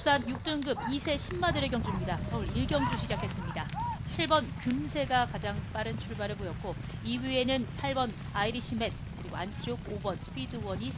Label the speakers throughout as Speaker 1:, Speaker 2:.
Speaker 1: 국산 6등급 2세 신마들의 경주입니다. 서울 1경주 시작했습니다. 7번 금세가 가장 빠른 출발을 보였고 2위에는 8번 아이리시 맷 그리고 안쪽 5번 스피드원이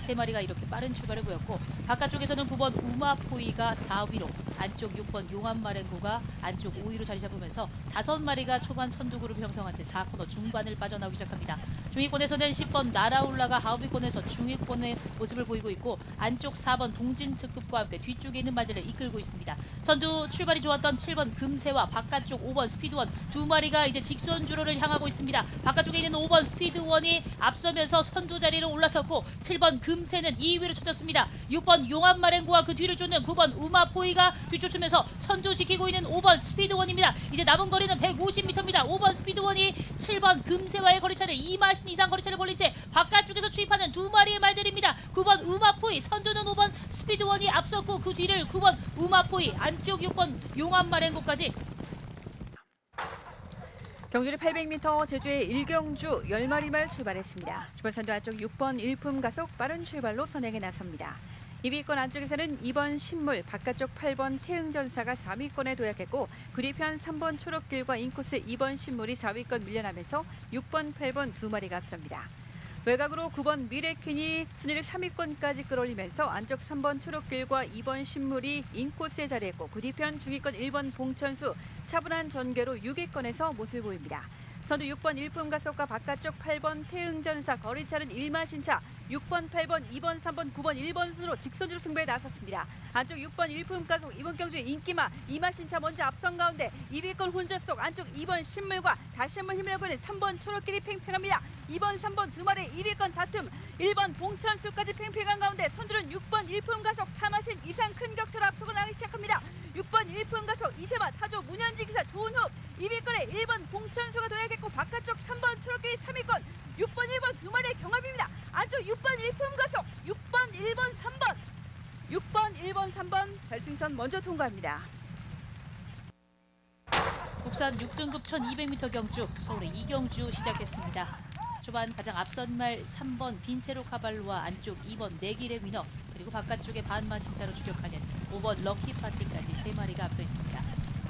Speaker 1: 3마리가 이렇게 빠른 출발을 보였고 바깥쪽에서는 9번 우마포이가 4위로 안쪽 6번 용암마랭고가 안쪽 5위로 자리 잡으면서 5마리가 초반 선두 그룹 형성한 채 4코너 중반을 빠져나오기 시작합니다. 중위권에서는 10번 나라올라가 하위권에서 중위권의 모습을 보이고 있고 안쪽 4번 동진특급과 함께 뒤쪽에 있는 말들을 이끌고 있습니다. 선두 출발이 좋았던 7번 금세와 바깥쪽 5번 스피드원 2마리가 이제 직선 주로를 향하고 있습니다. 바깥쪽에 있는 5번 스피드원이 앞서면서 선두 자리로 올라섰고 7번 금세는 2위로 쳐졌습니다. 6번 용암마랭고와 그 뒤를 쫓는 9번 우마포이가 뒤쫓으면서 선두 지키고 있는 5번 스피드원입니다. 이제 남은 거리는 150m입니다. 5번 스피드원이 7번 금세와의 거리차를 2마신 이상 거리차를 벌린 채 바깥쪽에서 추입하는 2마리의 말들입니다. 9번 우마포이 선두는 5번 스피드원이 앞섰고 그 뒤를 9번 우마포이 안쪽 6번 용암마랭고까지.
Speaker 2: 경주리 800m 제주의 1경주 10마리 말 출발했습니다. 주변 선두 안쪽 6번 일품 가속 빠른 출발로 선행에 나섭니다. 2위권 안쪽에서는 2번 신물, 바깥쪽 8번 태흥전사가 4위권에 도약했고 그 뒤편 3번 초록길과 인코스 2번 신물이 4위권 밀려나면서 6번, 8번 2마리가 앞섭니다. 외곽으로 9번 미래퀸이 순위를 3위권까지 끌어올리면서 안쪽 3번 초록길과 2번 신물이 인코스에 자리했고 그 뒤편 중위권 1번 봉천수 차분한 전개로 6위권에서 모습을 보입니다. 선두 6번 일품 가속과 바깥쪽 8번 태흥전사 거리차는 1마신차 6번, 8번, 2번, 3번, 9번, 1번 순으로 직선주로 승부에 나섰습니다. 안쪽 6번 일품 가속 이번 경주의 인기마 2마신차 먼저 앞선 가운데 2위권 혼잡 속 안쪽 2번 신물과 다시 한번 힘을 내고 있는 3번 초록길이 팽팽합니다. 2번, 3번 2마리 2위권 다툼 1번 봉천수까지 팽팽한 가운데 선두는 6번 일품 가속 4마신 이상 큰 격차로 앞서고 나가기 시작합니다. 6번 일품 가속 이세마 타조 문현지 기사 좋은 호흡 2위권에 1번 봉천수가 도약했고 바깥쪽 3번 초록길이 3위권 6번 1번 2마리의 경합입니다. 안쪽 6번 일품 가속 6번 1번 3번 6번 1번 3번 결승선 먼저 통과합니다.
Speaker 1: 국산 6등급 1200m 경주 서울의 2경주 시작했습니다. 초반 가장 앞선 말 3번 빈체로 카발로와 안쪽 2번 내길의 위너 그리고 바깥쪽에 반마신차로 추격하는 5번 럭키파티까지 3마리가 앞서 있습니다.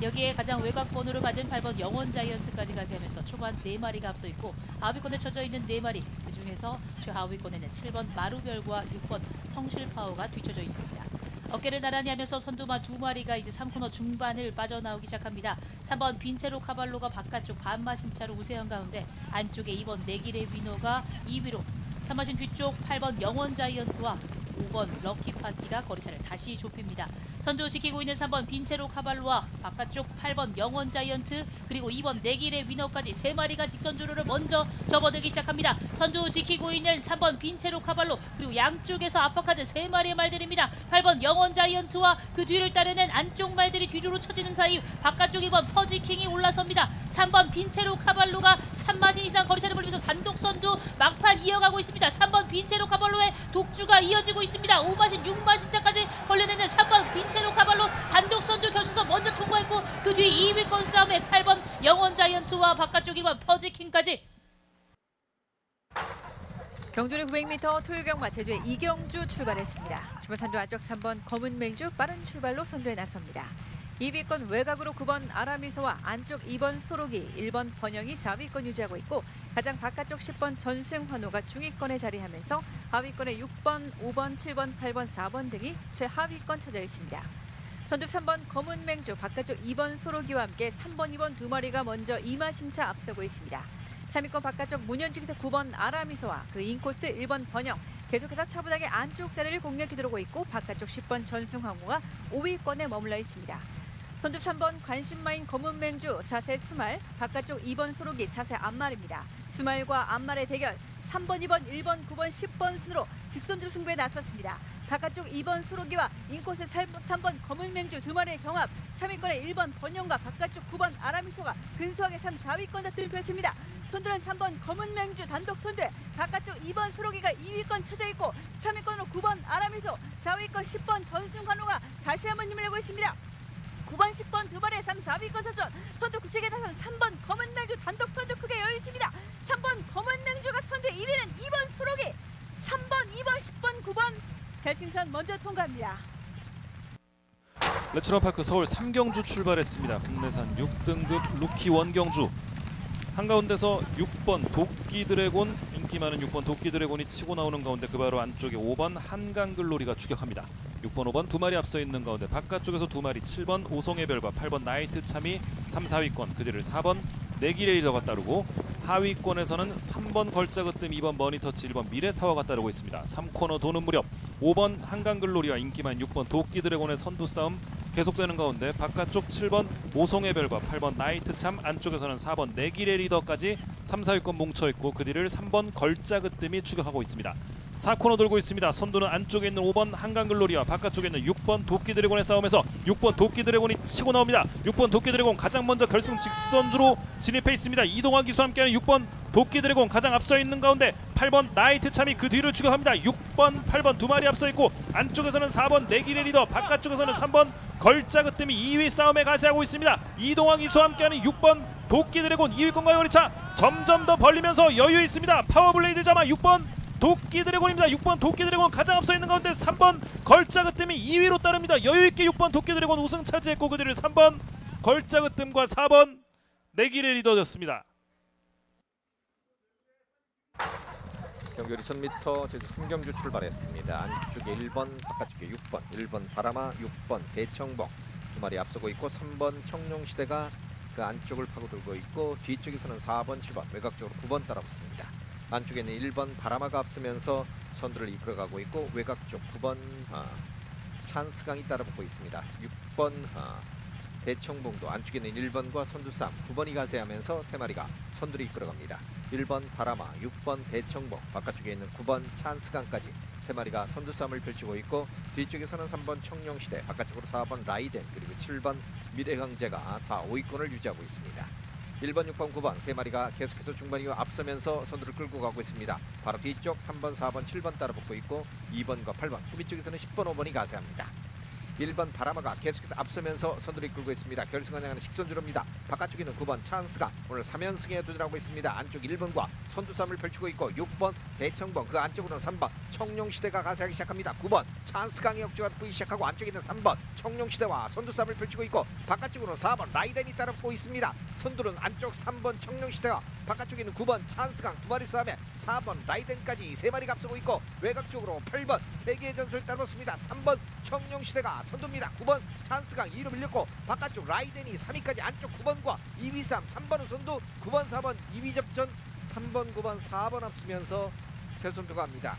Speaker 1: 여기에 가장 외곽 번호를 받은 8번 영원자이언트까지 가세하면서 초반 4마리가 앞서 있고 하위권에 쳐져 있는 4마리 그중에서 최하위권에는 7번 마루별과 6번 성실파워가 뒤쳐져 있습니다. 어깨를 나란히 하면서 선두마 2마리가 이제 3코너 중반을 빠져나오기 시작합니다. 3번 빈체로 카발로가 바깥쪽 반마신차로 우세한 가운데 안쪽에 2번 내길의 위너가 2위로 3마신 뒤쪽 8번 영원자이언트와 5번 럭키파티가 거리차를 다시 좁힙니다. 선두 지키고 있는 3번 빈체로 카발로와 바깥쪽 8번 영원자이언트 그리고 2번 내길의 위너까지 3마리가 직선주로를 먼저 접어들기 시작합니다. 선두 지키고 있는 3번 빈체로 카발로 그리고 양쪽에서 압박하는 3마리의 말들입니다. 8번 영원자이언트와 그 뒤를 따르는 안쪽 말들이 뒤로 쳐지는 사이 바깥쪽 1번 퍼지킹이 올라섭니다. 3번 빈체로 카발로가 3마신 이상 거리차를 벌리면서 단독 선두 막판 이어가고 있습니다. 3번 빈체로 카발로의 독주가 이어지고 있습니다. 5마신 6마신차까지 벌려내는 3번 빈체로 카발로 단독 선두 결승선 먼저 통과했고 그 뒤 2위권 싸움에 8번 영원자이언트와 바깥쪽 1번 퍼지킹까지.
Speaker 2: 경주리 900m 토요경마 제주의 2경주 출발했습니다. 주변 선두 안쪽 3번 검은맹주 빠른 출발로 선두에 나섭니다. 2위권 외곽으로 9번 아라미소와 안쪽 2번 소록이 1번 번영이 4위권 유지하고 있고 가장 바깥쪽 10번 전승환호가 중위권에 자리하면서 하위권에 6번, 5번, 7번, 8번, 4번 등이 최하위권 쳐져 있습니다. 선두 3번 검은맹주 바깥쪽 2번 소록이와 함께 3번, 2번 2마리가 먼저 2마신차 앞서고 있습니다. 3위권 바깥쪽 문현직에서 9번 아라미소와 그 인코스 1번 번영 계속해서 차분하게 안쪽 자리를 공략해 들어오고 있고 바깥쪽 10번 전승환호가 5위권에 머물러 있습니다. 선두 3번 관심마인 검은맹주 4세 수말 바깥쪽 2번 소록이 4세 앞말입니다. 수말과 앞말의 대결 3번, 2번, 1번, 9번, 10번 순으로 직선주로 승부에 나섰습니다. 바깥쪽 2번 소록이와 인코스 3번 검은맹주 2마리의 경합 3위권에 1번 번영과 바깥쪽 9번 아라미소가 근소하게 3, 4위권 다툼을 펼칩니다. 선두는 3번 검은맹주 단독 선두에 바깥쪽 2번 소록이가 2위권 쳐져 있고 3위권으로 9번 아라미소 4위권 10번 전승환호가 다시 한번 힘을 내고 있습니다. 9번, 10번 2마리의 3, 4위권 선전 선두 구치에 나선 3번 검은맹주 단독 선두 크게 여유 있습니다. 3번 검은맹주가 선두 2위는 2번 소록이 3번, 2번, 10번, 9번 결승선 먼저 통과합니다.
Speaker 3: 레츠런파크 서울 3경주 출발했습니다. 국내산 6등급 루키 원경주. 한가운데서 6번 도끼 드래곤, 인기 많은 6번 도끼 드래곤이 치고 나오는 가운데 그 바로 안쪽에 5번 한강글로리가 추격합니다. 6번, 5번 두 마리 앞서 있는 가운데 바깥쪽에서 두 마리 7번 오송의 별과 8번 나이트 참이 3, 4위권, 그들을 4번 내기레이더가 따르고 하위권에서는 3번 걸작으뜸, 2번 머니터치, 1번 미래타워가 따르고 있습니다. 3코너 도는 무렵 5번 한강글로리와 인기만 6번 도끼 드래곤의 선두 싸움 계속되는 가운데 바깥쪽 7번 오송의 별과 8번 나이트 참, 안쪽에서는 4번 내기레 리더까지 3, 4위권 뭉쳐있고 그 뒤를 3번 걸작으뜸이 추격하고 있습니다. 4코너 돌고 있습니다. 선두는 안쪽에 있는 5번 한강글로리와 바깥쪽에 있는 6번 도끼 드래곤의 싸움에서 6번 도끼 드래곤이 치고 나옵니다. 6번 도끼 드래곤 가장 먼저 결승 직선주로 진입해 있습니다. 이동화 기수와 함께하는 6번 도끼 드래곤 가장 앞서 있는 가운데 8번 나이트 참이 그 뒤를 추격합니다. 6번, 8번 두 마리 앞서 있고 안쪽에서는 4번 내기레 리더, 바깥쪽에서는 3번 걸작으뜸이 2위 싸움에 가세하고 있습니다. 이동화 기수와 함께하는 6번 도끼 드래곤 2위권과의 거리차 점점 더 벌리면서 여유 있습니다. 파워블레이드 자마 6번 도끼 드래곤입니다. 6번 도끼 드래곤 가장 앞서 있는 가운데 3번 걸작으뜸이 2위로 따릅니다. 여유있게 6번 도끼 드래곤 우승 차지했고 그 뒤를 3번 걸작으뜸과 4번 내기레 리더였습니다.
Speaker 4: 경距리 1000m 제주 3경주 출발했습니다. 안쪽에 1번, 바깥쪽에 6번, 1번 바라마, 6번 대청봉 두 마리 앞서고 있고 3번 청룡시대가 그 안쪽을 파고들고 있고 뒤쪽에서는 4번, 7번, 외곽쪽으로 9번 따라붙습니다. 안쪽에는 1번 바라마가 앞서면서 선두를 이끌어가고 있고 외곽 쪽 9번 찬스강이 따라붙고 있습니다. 6번 대청봉도 안쪽에는 1번과 선두 싸움 9번이 가세하면서 세 마리가 선두를 이끌어갑니다. 1번 바라마, 6번 대청봉, 바깥쪽에 있는 9번 찬스강까지 세 마리가 선두 싸움을 펼치고 있고 뒤쪽에서는 3번 청룡시대, 바깥쪽으로 4번 라이덴, 그리고 7번 미래강제가 4, 5위권을 유지하고 있습니다. 1번, 6번, 9번 세 마리가 계속해서 중반 이후 앞서면서 선두를 끌고 가고 있습니다. 바로 뒤쪽 3번, 4번, 7번 따라붙고 있고 2번과 8번, 후미 쪽에서는 10번, 5번이 가세합니다. 1번 바라마가 계속해서 앞서면서 선두를 이끌고 있습니다. 결승을 향하는 식선주로입니다. 바깥쪽에 있는 9번 찬스가 오늘 3연승에 도전하고 있습니다. 안쪽 1번과 선두 싸움을 펼치고 있고 6번 대청봉, 그 안쪽으로는 3번 청룡시대가 가세하기 시작합니다. 9번 찬스강의 역주가 붙기 시작하고 안쪽에 있는 3번 청룡시대와 선두 싸움을 펼치고 있고 바깥쪽으로는 4번 라이덴이 따라붙고 있습니다. 선두는 안쪽 3번 청룡시대와 바깥쪽에 있는 9번 찬스강 두 마리 싸움에 4번 라이덴까지 세 마리가 앞서고 있고 외곽 쪽으로 8번 세계의 전설 따라붙습니다. 3번 청룡시대가 선두입니다. 9번 찬스강 2위로 밀렸고 바깥쪽 라이덴이 3위까지 안쪽 9번과 2위 싸움 3번은 선두 9번 4번 2위 접전 3번 9번 4번 앞서면서 결선투가 합니다.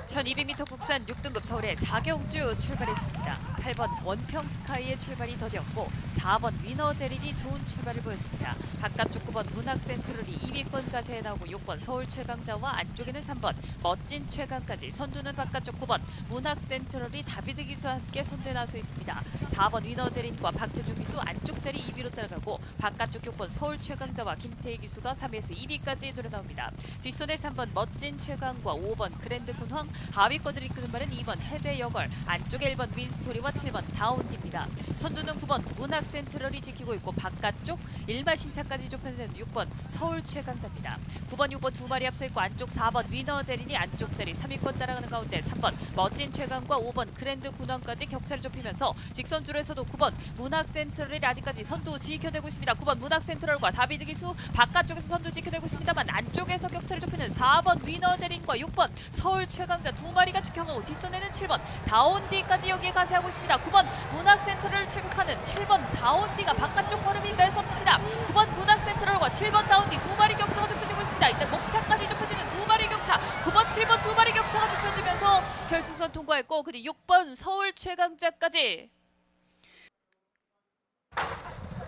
Speaker 5: 1200m 국산 6등급 서울의 4경주 출발했습니다. 8번 원평 스카이의 출발이 더뎠고 4번 위너 제린이 좋은 출발을 보였습니다. 바깥쪽 9번 문학 센트럴이 2위권 가세에 나오고 6번 서울 최강자와 안쪽에는 3번 멋진 최강까지, 선두는 바깥쪽 9번 문학 센트럴이 다비드 기수와 함께 선두에 나서 있습니다. 4번 위너 제린과 박태준 기수 안쪽 자리 2위로 따라가고 바깥쪽 6번 서울 최강자와 김태희 기수가 3위에서 2위까지 노려나옵니다. 뒷선에 3번 멋진 최강과 5번 그랜드 군황, 하위권을 이끄는 발은 2번 해제 여걸, 안쪽에 1번 윈스토리와 7번 다운디입니다. 선두는 9번 문학 센트럴이 지키고 있고 바깥쪽 일마신차까지 좁혀내는 6번 서울 최강자입니다. 9번, 6번 두 마리 앞서 있고 안쪽 4번 위너 제린이 안쪽 자리 3위권 따라가는 가운데 3번 멋진 최강과 5번 그랜드 군왕까지 격차를 좁히면서 직선줄에서도 9번 문학 센트럴이 아직까지 선두 지켜내고 있습니다. 9번 문학 센트럴과 다비드 기수 바깥쪽에서 선두 지켜내고 있습니다만 안쪽에서 격차를 좁히는 4번 위너 제린과 6번 서울 최강자 두 마리가 추격하고 뒷선에는 7번 다운디까지 여기에 가세하고 있습니다. 9번 문학 센트럴을 추격하는 7번 다운디가 바깥쪽 걸음이 매섭습니다. 9번 문학 센트럴과 7번 다운디 두 마리 격차가 좁혀지고 있습니다. 이때 목차까지 좁혀지는 두 마리 격차, 9번 7번 두 마리 격차가 좁혀지면서 결승선 통과했고 그 뒤 6번 서울 최강자까지.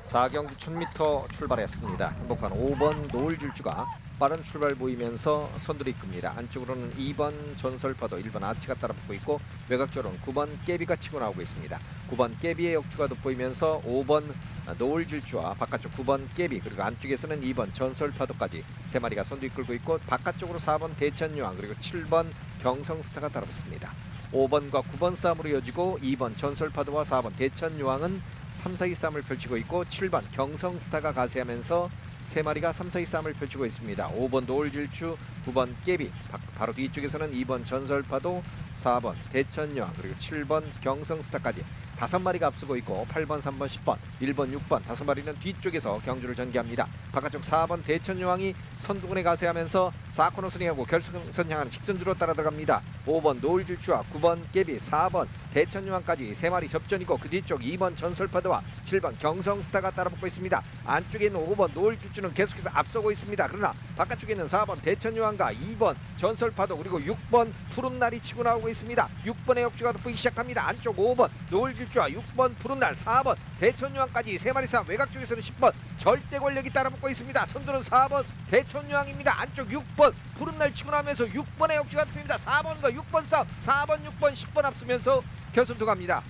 Speaker 4: 4경주 1000m 출발했습니다. 행복한 5번 노을줄주가 빠른 출발 보이면서 선두를 이끕니다. 안쪽으로는 2번 전설파도, 1번 아치가 따라붙고 있고 외곽쪽으로는 9번 깨비가 치고 나오고 있습니다. 9번 깨비의 역주가 돋보이면서 5번 노을줄주와 바깥쪽 9번 깨비, 그리고 안쪽에서는 2번 전설파도까지 세 마리가 선두 이끌고 있고 바깥쪽으로 4번 대천유황, 그리고 7번 경성스타가 따라붙습니다. 5번과 9번 싸움으로 이어지고 2번 전설파도와 4번 대천유황은 3, 4위 싸움을 펼치고 있고 7번 경성스타가 가세하면서 3마리가 3사이 싸움을 펼치고 있습니다. 5번 노을질주, 9번 깨비, 바로 뒤쪽에서는 2번 전설파도, 4번 대천여왕, 그리고 7번 경성스타까지 5마리가 앞서고 있고 8번, 3번, 10번, 1번, 6번 5마리는 뒤쪽에서 경주를 전개합니다. 바깥쪽 4번 대천여왕이 선두군에 가세하면서 4코너 순위하고 결승선 향하는 직선주로 따라 들어갑니다. 5번 노을질주와 9번 깨비, 4번 대천여왕까지 3마리 접전이고 그 뒤쪽 2번 전설파도와 7번 경성스타가 따라붙고 있습니다. 안쪽에 있는 5번 노을질주는 계속해서 앞서고 있습니다. 그러나 바깥쪽에 있는 4번 대천여왕과 2번 전설파도 그리고 6번 푸른날이 치고 나오고 있습니다. 6번의 역주가 돋보이기 시작합니다. 안쪽 5번 노을질주와 6번 푸른날, 4번 대천여왕까지 3마리 싸움. 외곽 쪽에서는 10번 절대 권력이 따라붙고 있습니다. 선두는 4번 대천여왕입니다. 안쪽 6번 푸른날 치고 나면서 6번의 역주가 돋보입니다. 4번과 6번 싸움. 4번, 6번, 10번 앞서면서 결승도 갑니다.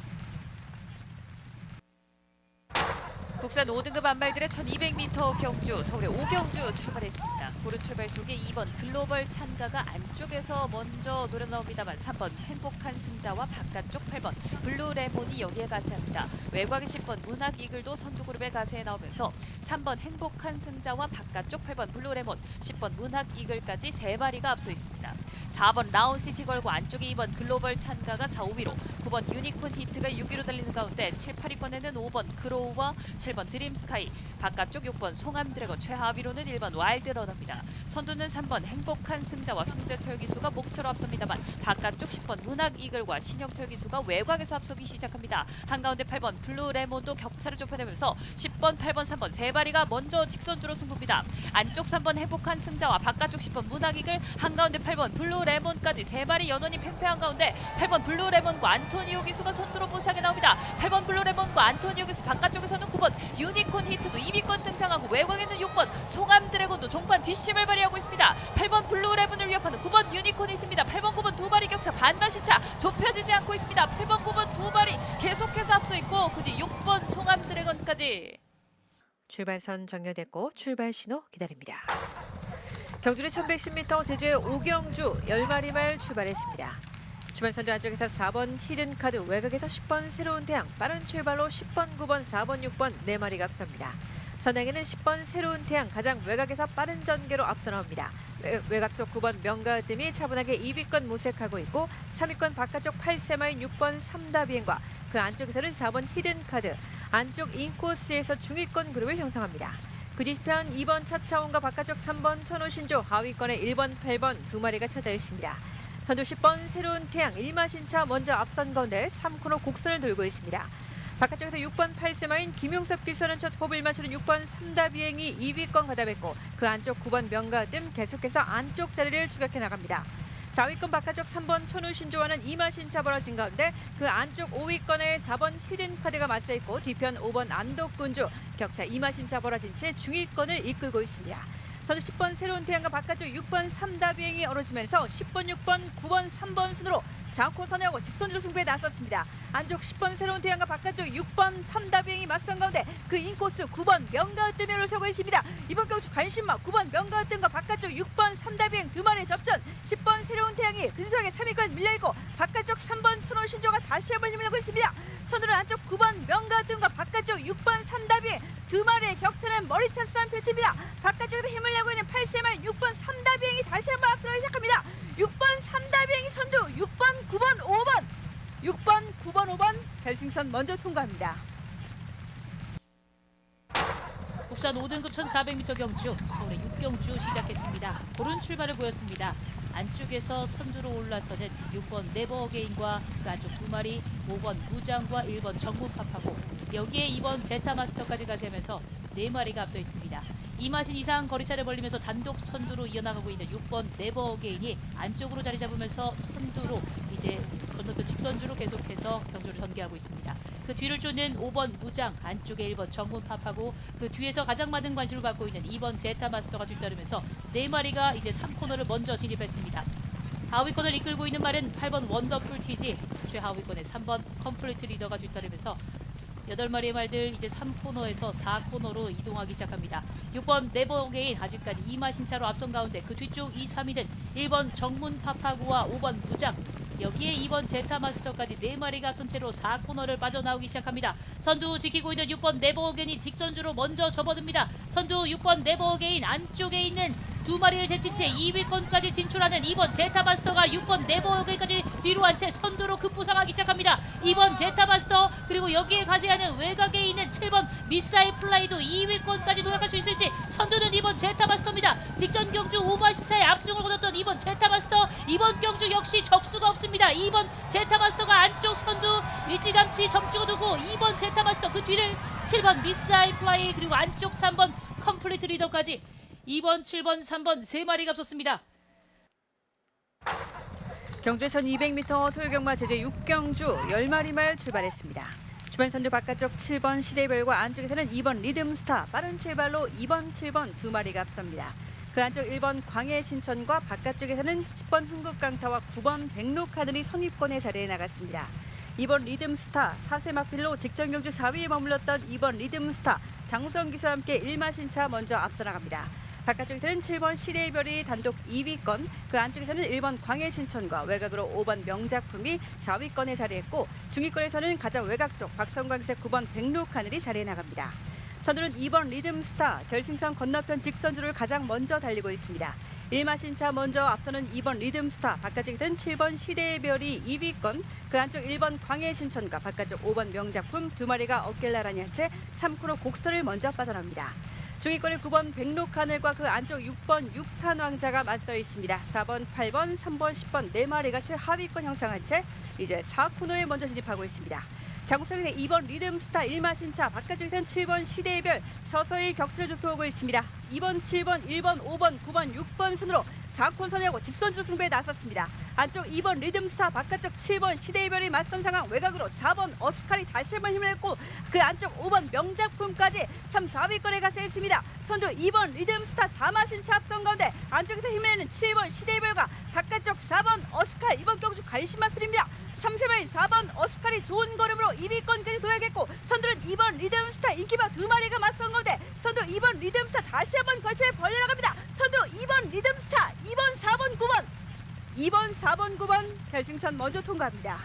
Speaker 5: 국산 5등급 안말들의 1200m 경주 서울의 5경주 출발했습니다. 고른 출발 속에 2번 글로벌 찬가가 안쪽에서 먼저 노려 나옵니다만 3번 행복한 승자와 바깥쪽 8번 블루레몬이 여기에 가세합니다. 외곽의 10번 문학 이글도 선두그룹에 가세해 나오면서 3번 행복한 승자와 바깥쪽 8번 블루레몬, 10번 문학 이글까지 3마리가 앞서 있습니다. 4번 라운시티 걸고 안쪽에 2번 글로벌 찬가가 4, 5위로 9번 유니콘 히트가 6위로 달리는 가운데 7, 8위권에는 5번 그로우와 7번 드림스카이, 바깥쪽 6번 송암드래곤, 최하위로는 1번 와일드러너입니다. 선두는 3번 행복한 승자와 송재철 기수가 목표로 앞섭니다만 바깥쪽 10번 문학 이글과 신영철 기수가 외곽에서 앞서기 시작합니다. 한가운데 8번 블루레몬도 격차를 좁혀내면서 10번, 8번, 3번 3마리가 먼저 직선주로 승부입니다. 안쪽 3번 행복한 승자와 바깥쪽 10번 문학 이글, 한가운데 8번 블루레몬까지 3마리 여전히 팽팽한 가운데 8번 블루레몬과 안토니오 기수가 선두로 보스하게 나옵니다. 8번 블루레몬과 안토니오 기수, 바깥쪽에서는 9번 유니콘 히트도 2위권 등장하고 외곽에는 6번 송암 드래곤도 종판 뒷심을 발휘하고 있습니다. 8번 블루레몬을 위협하는 9번 유니콘 히트입니다. 8번 9번 두 마리 격차 반반씩 차 좁혀지지 않고 있습니다. 8번 9번 두 마리 계속해서 앞서 있고 그 뒤 6번 송암 드래곤까지.
Speaker 2: 출발선 정렬됐고 출발 신호 기다립니다. 경주는 1110m 제주의 5경주 10마리 말 출발했습니다. 주변선두 안쪽에서 4번 히든카드, 외곽에서 10번 새로운 태양, 빠른 출발로 10번, 9번, 4번, 6번 4마리가 앞섭니다. 선행에는 10번 새로운 태양, 가장 외곽에서 빠른 전개로 앞서 나옵니다. 외곽 쪽 9번 명가으뜸이 차분하게 2위권 모색하고 있고 3위권 바깥쪽 8세마인 6번 삼다비행과 그 안쪽에서는 4번 히든카드, 안쪽 인코스에서 중위권 그룹을 형성합니다. 그 뒤편 2번 차차온과 바깥쪽 3번 천호신조, 하위권에 1번, 8번 두 마리가 찾아 있습니다. 선두 10번 새로운 태양 1마신차 먼저 앞선 가운데 3코너 곡선을 돌고 있습니다. 바깥쪽에서 6번 8세마인 김용섭 기수는 첫 호흡을 마치는 6번 삼다비행이 2위권 가담했고 그 안쪽 9번 명가뜸 계속해서 안쪽 자리를 추격해 나갑니다. 4위권 바깥쪽 3번 천우신조와는 2마신차 벌어진 가운데 그 안쪽 5위권에 4번 히든카드가 맞서 있고 뒤편 5번 안덕군주 격차 2마신차 벌어진 채 중위권을 이끌고 있습니다. 선두 10번 새로운 태양과 바깥쪽 6번 삼다비행이 어우러지면서 10번, 6번, 9번, 3번 순으로 4코 선회하고 직선주로 승부에 나섰습니다. 안쪽 10번 새로운 태양과 바깥쪽 6번 삼다비행이 맞선 가운데 그 인코스 9번 명가으뜸이 올라서고 있습니다. 이번 경주 관심막 9번 명가으뜸과 바깥쪽 6번 삼다비행 두 마리 접전, 10번 새로운 태양이 근소하게 3위권 밀려있고 바깥쪽 3번 천호신조가 다시 한번 힘을 내고 있습니다. 선두는 안쪽 9번 명가으뜸과 바깥쪽 6번 삼다비행 두 마리의 격차는 머리차 싸움 펼칩니다. 바깥쪽에서 힘을 내고 있는 8세말 6번 삼다비행이 다시 한번 앞서기 시작합니다. 6번 삼다비행이 선두, 6번, 9번, 5번, 6번, 9번, 5번 결승선 먼저 통과합니다.
Speaker 1: 국산 5등급 1400m 경주 서울의 6경주 시작했습니다. 고른 출발을 보였습니다. 안쪽에서 선두로 올라서는 6번 네버어게인과 그 안쪽 두 마리 5번 무장과 1번 정문파파고 여기에 2번 제타마스터까지 가세면서 4마리가 앞서 있습니다. 2마신 이상 거리차를 벌리면서 단독 선두로 이어나가고 있는 6번 네버어게인이 안쪽으로 자리 잡으면서 선두로 이제 건너편 직선주로 계속해서 경주를 전개하고 있습니다. 그 뒤를 쫓는 5번 무장, 안쪽에 1번 정문파파고 그 뒤에서 가장 많은 관심을 받고 있는 2번 제타마스터가 뒤따르면서 4마리가 이제 3코너를 먼저 진입했습니다. 하위권을 이끌고 있는 말은 8번 원더풀 티지, 최하위권에 3번 컴플리트 리더가 뒤따르면서 8마리의 말들 이제 3코너에서 4코너로 이동하기 시작합니다. 6번 네버어게인 아직까지 2마신차로 앞선 가운데 그 뒤쪽 2, 3위는 1번 정문파파구와 5번 무장, 여기에 2번 제타마스터까지 4마리가 앞선 채로 4코너를 빠져나오기 시작합니다. 선두 지키고 있는 6번 네버어게인이 직선주로 먼저 접어듭니다. 선두 6번 네버어게인 안쪽에 있는 2마리를 제친 채 2위권까지 진출하는 2번 제타마스터가 6번 네버어게인까지 뒤로 한 채 선두로 급부상하기 시작합니다. 2번 제타마스터 그리고 여기에 가세하는 외곽에 있는 7번 미사일 플라이도 2위권까지 도약할 수 있을지 선두는 2번 제타마스터입니다. 직전 경주 오마시차에 압승을 거뒀던 2번 제타마스터 이번 경주 역시 적수가 없습니다. 2번 제타마스터가 안쪽 선두 일찌감치 점찍어 두고 2번 제타마스터 그 뒤를 7번 미사일 플라이 그리고 안쪽 3번 컴플리트 리더까지 2번, 7번, 3번 3마리가 앞섰습니다.
Speaker 2: 경주의 1200m 토요경마 제주 6경주 10마리 말 출발했습니다. 주변 선두 바깥쪽 7번 시대별과 안쪽에서는 2번 리듬스타 빠른 출발로 2번, 7번 2마리가 앞섭니다. 그 안쪽 1번 광해 신천과 바깥쪽에서는 10번 흥국강타와 9번 백로카들이 선입권의 자리에 나갔습니다. 2번 리듬스타 4세 막필로 직전 경주 4위에 머물렀던 2번 리듬스타 장우성 기수와 함께 1마신차 먼저 앞서 나갑니다. 바깥쪽에서는 7번 시대별이 단독 2위권, 그 안쪽에서는 1번 광해신천과 외곽으로 5번 명작품이 4위권에 자리했고 중위권에서는 가장 외곽 쪽 박성광세 9번 백로카늘이 자리해 나갑니다. 선두는 2번 리듬스타 결승선 건너편 직선주를 가장 먼저 달리고 있습니다. 1마신차 먼저 앞서는 2번 리듬스타, 바깥쪽에서는 7번 시대별이 2위권, 그 안쪽 1번 광해신천과 바깥쪽 5번 명작품 2마리가 어깨를 나란히 한 채 3코너 곡선을 먼저 빠져나옵니다. 중위권의 9번 백로카늘과 그 안쪽 6번 6탄 왕자가 맞서 있습니다. 4번, 8번, 3번, 10번 4마리가 최하위권 형성한 채 이제 4코너에 먼저 진입하고 있습니다. 장우성에서 2번 리듬스타 1마신차, 바깥쪽에서는 7번 시대별 서서히 격차를 좁혀오고 있습니다. 2번, 7번, 1번, 5번, 9번, 6번 순으로 4콘선하고 직선주로 승부에 나섰습니다. 안쪽 2번 리듬스타, 바깥쪽 7번 시대별이 맞선 상황, 외곽으로 4번 어스칼이 다시 한번 힘을 냈고 그 안쪽 5번 명작품까지 3, 4위권에 가세했습니다. 선두 2번 리듬스타 4마신차 앞선 가운데 안쪽에서 힘을 내는 7번 시대별과 바깥쪽 4번 어스칼, 이번 경주 관심마필입니다. 3세마리 4번 어스칼이 좋은 걸음으로 2위권까지 도약했고 선두는 2번 리듬스타 인기바 2마리가 맞선 가운데 선두 2번 리듬스타 다시 한번 거치에 벌려나갑니다. 선두 2번 리듬스타 2번 4번 9번 2번 4번 9번 결승선 먼저 통과합니다.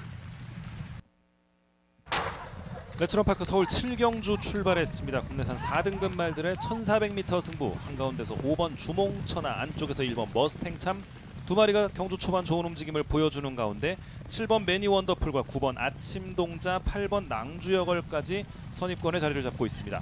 Speaker 3: 내추럴파크 서울 7경주 출발했습니다. 국내산 4등급 말들의 1400m 승부, 한가운데서 5번 주몽천하, 안쪽에서 1번 머스탱참 2마리가 경주 초반 좋은 움직임을 보여주는 가운데 7번 매니 원더풀과 9번 아침동자, 8번 낭주여걸까지 선입권의 자리를 잡고 있습니다.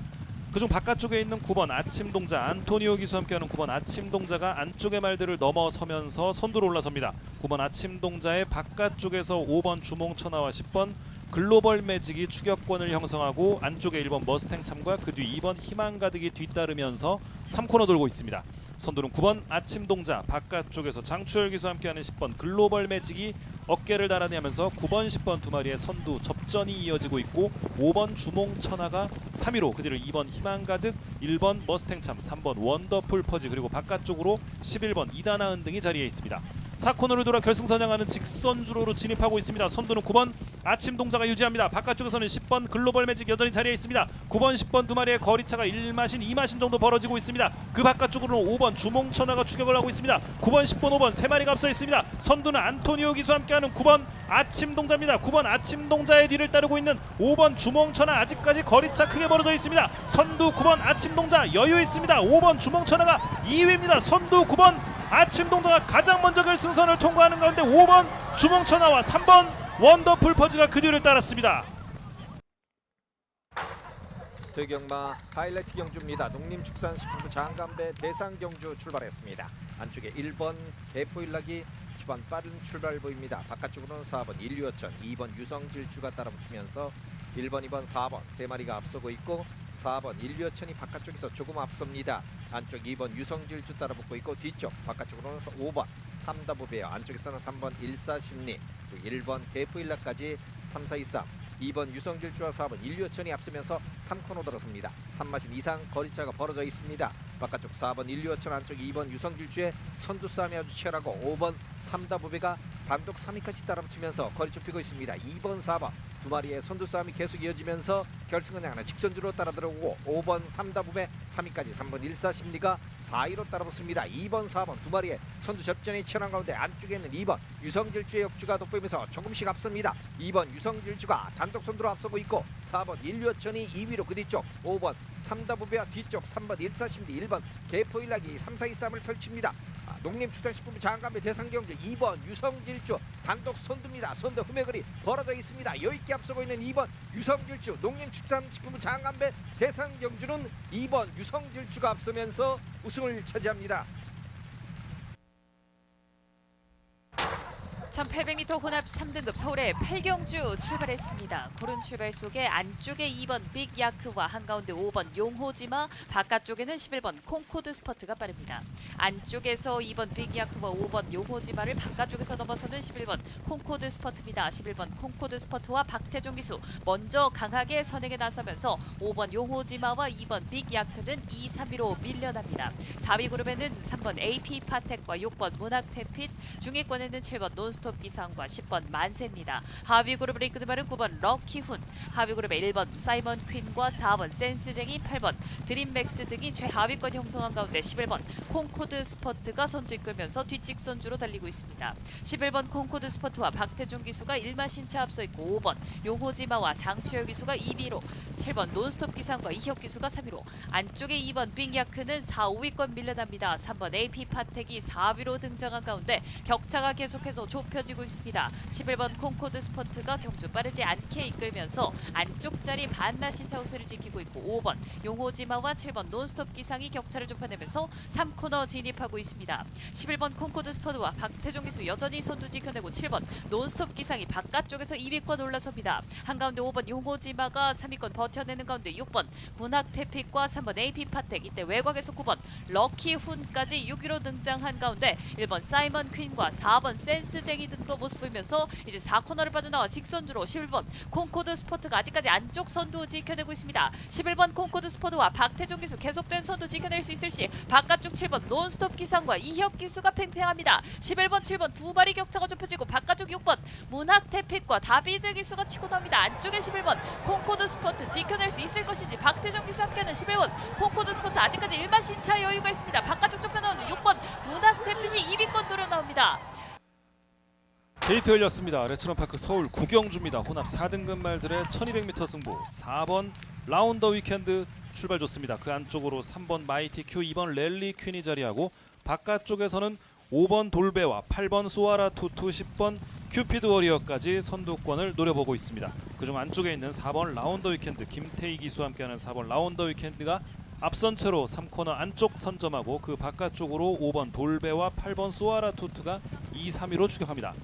Speaker 3: 그중 바깥쪽에 있는 9번 아침동자, 안토니오 기수와 함께하는 9번 아침동자가 안쪽의 말들을 넘어서면서 선두로 올라섭니다. 9번 아침동자의 바깥쪽에서 5번 주몽천하와 10번 글로벌 매직이 추격권을 형성하고 안쪽에 1번 머스탱참과 그 뒤 2번 희망가득이 뒤따르면서 3코너 돌고 있습니다. 선두는 9번 아침동자, 바깥쪽에서 장추열 기수와 함께하는 10번 글로벌 매직이 어깨를 나란히 하면서 9번, 10번 2마리의 선두 접전이 이어지고 있고 5번 주몽천하가 3위로 그 뒤를 2번 희망가득, 1번 머스탱참, 3번 원더풀 퍼지 그리고 바깥쪽으로 11번 이다나은 등이 자리해 있습니다. 4코너를 돌아 결승선 향하는 직선주로로 진입하고 있습니다. 선두는 9번 아침동자가 유지합니다. 바깥쪽에서는 10번 글로벌 매직 여전히 자리해 있습니다. 9번, 10번 2마리의 거리차가 1마신, 2마신 정도 벌어지고 있습니다. 그 바깥쪽으로는 5번 주몽천하가 추격을 하고 있습니다. 9번, 10번, 5번 3마리가 앞서 있습니다. 선두는 안토니오 기수와 함께하는 9번 아침동자입니다. 9번 아침동자의 뒤를 따르고 있는 5번 주몽천하, 아직까지 거리차 크게 벌어져 있습니다. 선두 9번 아침동자 여유 있습니다. 5번 주몽천하가 2위입니다. 선두 9번 아침동자가 가장 먼저 결승선을 통과하는 가운데 5번 주몽천하와 3번 원더풀 퍼즈가 그 뒤를 따랐습니다.
Speaker 4: 대경마 하이라이트 경주입니다. 농림축산식품부 장간배 대상경주 출발했습니다. 안쪽에 1번 대포일락이 초반 빠른 출발 보입니다. 바깥쪽으로는 4번 인류어천, 2번 유성질주가 따라붙으면서 1번, 2번, 4번 3마리가 앞서고 있고 4번 인류어천이 바깥쪽에서 조금 앞섭니다. 안쪽 2번 유성질주 따라붙고 있고 뒤쪽 바깥쪽으로는 5번 삼다보베어, 안쪽에서는 3번 일사심리, 1번 대포일락까지 3, 4, 2, 3 2번 유성질주와 4번 인류어천이 앞서면서 3코너 들어섭니다. 3마신 이상 거리차가 벌어져 있습니다. 바깥쪽 4번 인류어천, 안쪽 2번 유성질주의 선두 싸움이 아주 치열하고 5번 삼다보베가 단독 3위까지 따라붙으면서 거리 좁히고 있습니다. 2번, 4번 두 마리의 선두 싸움이 계속 이어지면서 결승은 향하는 직선주로 따라 들어오고 5번 3다붐의 3위까지 3번 1사 심리가 4위로 따라붙습니다. 2번, 4번 두 마리의 선두 접전이 치열한 가운데 안쪽에 있는 2번 유성질주의 역주가 돋보이면서 조금씩 앞섭니다. 2번 유성질주가 단독 선두로 앞서고 있고 4번 인류어천이 2위로 그 뒤쪽 5번 3다붐의 뒤쪽 3번 1사 심리 1번 개포일락이 3, 4위 싸움을 펼칩니다. 농림축산식품부 장관배 대상경주 2번 유성질주 단독 선두입니다. 선두 흠의거리 벌어져 있습니다. 여유있게 앞서고 있는 2번 유성질주 농림축산식품부 장관배 대상경주는 2번 유성질주가 앞서면서 우승을 차지합니다.
Speaker 5: 1800m 혼합 3등급 서울의 8경주 출발했습니다. 고른 출발 속에 안쪽에 2번 빅야크와 한가운데 5번 용호지마, 바깥쪽에는 11번 콩코드 스퍼트가 빠릅니다. 안쪽에서 2번 빅야크와 5번 용호지마를 바깥쪽에서 넘어서는 11번 콩코드 스퍼트입니다. 11번 콩코드 스퍼트와 박태종 기수 먼저 강하게 선행에 나서면서 5번 용호지마와 2번 빅야크는 2, 3위로 밀려납니다. 4위 그룹에는 3번 AP 파텍과 6번 문학태핏, 중위권에는 7번 논스톱 기상과 10번 만세입니다. 하위 그룹을 이끄는 9번 럭키훈, 하위 그룹의 1번 사이먼 퀸과 4번 센스쟁이, 8번 드림맥스 등이 최하위권 형성한 가운데 11번 콩코드 스퍼트가 선두 이끌면서 뒷직선주로 달리고 있습니다. 11번 콩코드 스퍼트와 박태종 기수가 1마 신차 앞서 있고 5번 용호지마와 장추열 기수가 2위로, 7번 논스톱 기상과 이혁 기수가 3위로, 안쪽에 2번 빅야크는 4, 5위권 밀려납니다. 3번 AP 파텍이 4위로 등장한 가운데 격차가 계속해서 좁혀지고 있습니다. 11번 콩코드 스퍼트가 경주 빠르지 않게 이끌면서 안쪽 자리 반나 신차 우세를 지키고 있고 5번 용호지마와 7번 논스톱 기상이 격차를 좁혀내면서 3코너 진입하고 있습니다. 11번 콩코드 스퍼트와 박태종 기수 여전히 선두 지켜내고 7번 논스톱 기상이 바깥쪽에서 2위권 올라섭니다. 한가운데 5번 용호지마가 3위권 버텨내는 가운데 6번 문학태픽과 3번 AP 파텍, 이때 외곽에서 9번 럭키훈까지 6위로 등장한 가운데 1번 사이먼 퀸과 4번 센스쟁이 등도 모습 보이면서 이제 4코너를 빠져나와 직선주로 11번 콩코드 스포츠가 아직까지 안쪽 선두 지켜내고 있습니다. 11번 콩코드 스포츠와 박태종 기수 계속된 선두 지켜낼 수 있을지 바깥쪽 7번 논스톱 기상과 이혁 기수가 팽팽합니다. 11번 7번 두 마리 격차가 좁혀지고 바깥쪽 6번 문학태픽과 다비드 기수가 치고 나옵니다. 안쪽에 11번 콩코드 스포츠 지켜낼 수 있을 것인지 박태종 기수 함께하는 11번 콩코드 스포츠 아직까지 1마 신차 여유가 있습니다. 바깥쪽 좁혀나오는 6번 문학태픽이 2위권 노려 나옵니다.
Speaker 3: 게이트 열렸습니다. 레츠런파크 서울 구경주입니다. 혼합 4등급 말들의 1200m 승부 4번 라운더 위켄드 출발 좋습니다. 그 안쪽으로 3번 마이티 큐, 2번 랠리 퀸이 자리하고 바깥쪽에서는 5번 돌베와 8번 소아라 투투, 10번 큐피드 워리어까지 선두권을 노려보고 있습니다. 그중 안쪽에 있는 4번 라운더 위켄드 김태희 기수와 함께하는 4번 라운더 위켄드가 앞선 채로 3코너 안쪽 선점하고 그 바깥쪽으로 5번 돌베와 8번 소아라 투투가 2, 3위로 추격합니다.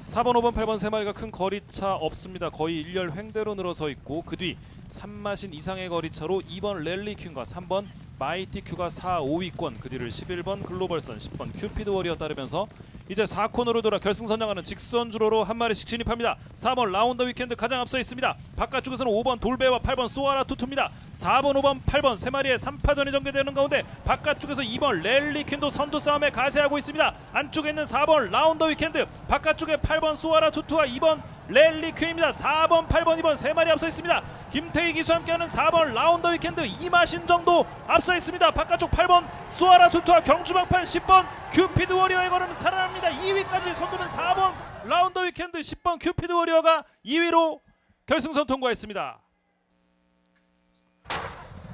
Speaker 3: 4번, 5번, 8번 세 마리가 큰 거리차 없습니다. 거의 일렬 횡대로 늘어서 있고 그 뒤 3마신 이상의 거리차로 2번 랠리퀸과 3번 마이티큐가 4, 5위권, 그 뒤를 11번 글로벌선, 10번 큐피드 워리어 따르면서 이제 4코너로 돌아 결승선 향하는 직선주로로 한 마리씩 진입합니다. 4번 라운더 위켄드 가장 앞서 있습니다. 바깥쪽에서는 5번 돌베와 8번 소아라 투투입니다. 4번, 5번, 8번 세 마리의 3파전이 전개되는 가운데 바깥쪽에서 2번 랠리퀸도 선두 싸움에 가세하고 있습니다. 안쪽에 있는 4번 라운더 위켄드, 바깥쪽에 8번 소아라 투투와 2번 랠리퀸입니다. 4번, 8번, 2번 세 마리 앞서 있습니다. 김태희 기수 함께하는 4번 라운더 위켄드 이마신 정도 앞서 있습니다. 바깥쪽 8번 소아라 투투와 경주방판 10번 큐피드 워리어의 걸음 살아납니다. 2위까지 선두는 4번 라운더 위켄드, 10번 큐피드 워리어가 2위로 결승선 통과했습니다.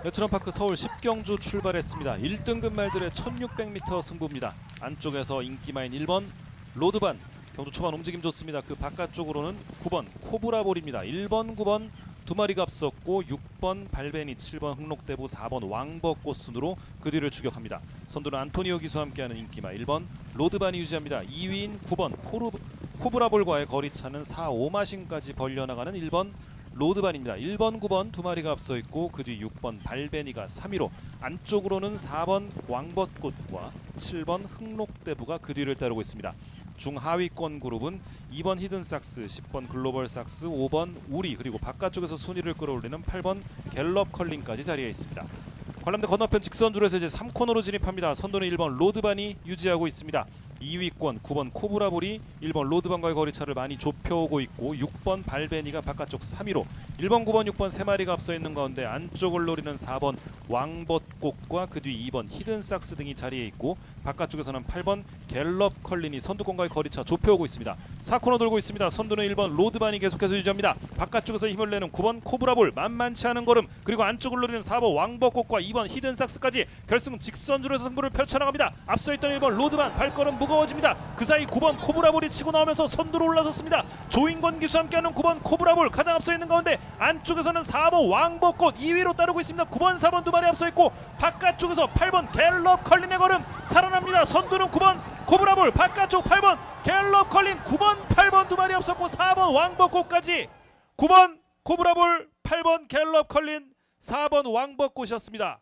Speaker 3: 레츠런파크 서울 10경주 출발했습니다. 1등급 말들의 1600m 승부입니다. 안쪽에서 인기마인 1번 로드반, 경주 초반 움직임 좋습니다. 그 바깥쪽으로는 9번 코브라볼입니다. 1번, 9번 두 마리가 앞섰고 6번 발베니, 7번 흥록대부, 4번 왕벚꽃 순으로 그 뒤를 추격합니다. 선두는 안토니오 기수와 함께하는 인기마 1번 로드반이 유지합니다. 2위인 9번 코브라볼과의 거리차는 4, 5마신까지 벌려나가는 1번 로드반입니다. 1번, 9번 두 마리가 앞서 있고 그 뒤 6번 발베니가 3위로, 안쪽으로는 4번 왕벚꽃과 7번 흥록대부가 그 뒤를 따르고 있습니다. 중하위권 그룹은 2번 히든삭스, 10번 글로벌삭스, 5번 우리, 그리고 바깥쪽에서 순위를 끌어올리는 8번 갤럽 컬링까지 자리에 있습니다. 관람대 건너편 직선줄에서 이제 3코너로 진입합니다. 선두는 1번 로드반이 유지하고 있습니다. 2위권 9번 코브라볼이 1번 로드반과의 거리차를 많이 좁혀오고 있고 6번 발베니가 바깥쪽 3위로 1번, 9번, 6번 세 마리가 앞서 있는 가운데 안쪽을 노리는 4번 왕벚꽃과 그 뒤 2번 히든삭스 등이 자리에 있고 바깥쪽에서는 8번 갤럽 컬린이 선두권과의 거리차 좁혀오고 있습니다. 4코너 돌고 있습니다. 선두는 1번 로드반이 계속해서 유지합니다. 바깥쪽에서 힘을 내는 9번 코브라볼 만만치 않은 걸음 그리고 안쪽을 노리는 4번 왕벚꽃과 2번 히든삭스까지 결승 직선주로에서 승부를 펼쳐나갑니다. 앞서 있던 1번 로드반 발걸음 무거워집니다. 그 사이 9번 코브라볼이 치고 나오면서 선두로 올라섰습니다. 조인권 기수와 함께하는 9번 코브라볼 가장 앞서 있는 가운데 안쪽에서는 4번 왕벚꽃 2위로 따르고 있습니다. 9번 4번 두 마리 앞서 있고 바깥쪽에서 8번 갤럽 컬린의 걸음 살아납니다. 선두는 9번 코브라볼 바깥쪽 8번 갤럽 컬린 9번 8번 두 마리 앞섰고 4번 왕벚꽃까지 9번 코브라볼 8번 갤럽 컬린 4번 왕벚꽃이었습니다.